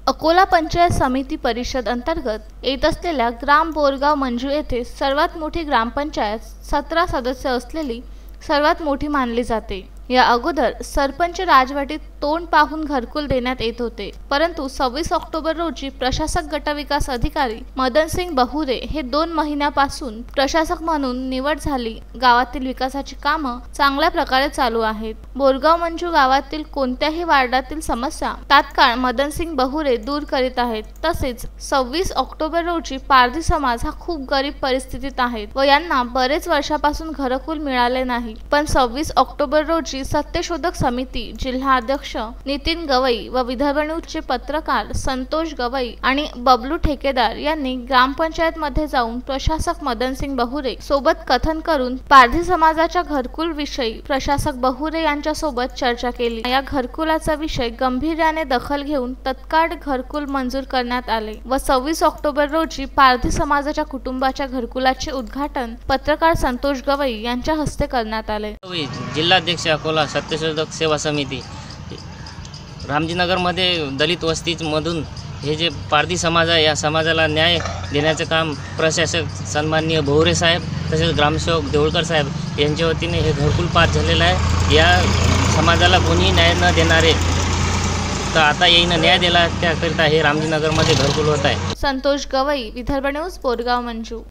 अकोला पंचायत समिती परिषद अंतर्गत येत असलेल्या ग्राम बोरगाव मंजू येथे सर्वात मोठी ग्रामपंचायत 17 सदस्य असलेली सर्वात मोठी मानली जाते। या अगोदर सरपंच राजवटीत तोंड पाहून घरकुल देण्यात येत होते, परंतु 26 ऑक्टोबर रोजी प्रशासक गटविकास अधिकारी मदनसिंग बहुरे हे 2 महिन्यापासून प्रशासक म्हणून निवड झाली। गावातील विकासाची कामं चांगल्या प्रकारे चालू आहेत। बोरगाव मंजू गावातील कोणत्याही वार्डातील समस्या तात्काळ मदनसिंग बहुरे दूर करीत आहेत। तसेच 26 ऑक्टोबर रोजी पारधी समाज हा खूप गरीब परिस्थितीत आहे व यांना बरेच वर्षापासून घरकुल मिळाले नाही, पण 26 ऑक्टोबर रोजी सत्यशोधक समिती जिल्हा अध्यक्ष नितीन गवई व विदर्भ न्यूजचे पत्रकार संतोष गवई आणि बबलू ठेकेदार यांनी ग्रामपंचायत मध्ये जाऊन प्रशासक मदनसिंग बहुरे सोबत कथन करून पारधी समाजाच्या घरकुल विषयी प्रशासक बहुरे यांच्या सोबत चर्चा केली। या घरकुलाचा विषय गांभीर्याने दखल घेऊन तत्काळ घरकुल मंजूर करण्यात आले व 26 ऑक्टोबर रोजी पारधी समाजाच्या कुटुंबाच्या घरकुलाचे उद्घाटन पत्रकार संतोष गवई यांच्या हस्ते करण्यात आले। जिल्हाध्यक्ष अकोला सत्यशोधक सेवा समिती रामजीनगरमध्ये दलित वस्तीमधून हे जे पारधी समाज आहे या समाजाला न्याय देण्याचं काम प्रशासक सन्माननीय बहुरे साहेब तसेच ग्रामसेवक देवळकर साहेब यांच्या वतीने हे घरकुल पास झालेलं आहे। या समाजाला कोणी न्याय न देणारे तर आता येईन न्याय दिला त्याकरिता हे रामजीनगरमध्ये घरकुल होत आहे। संतोष गवई, विदर्भ न्यूज, बोरगाव मंजू।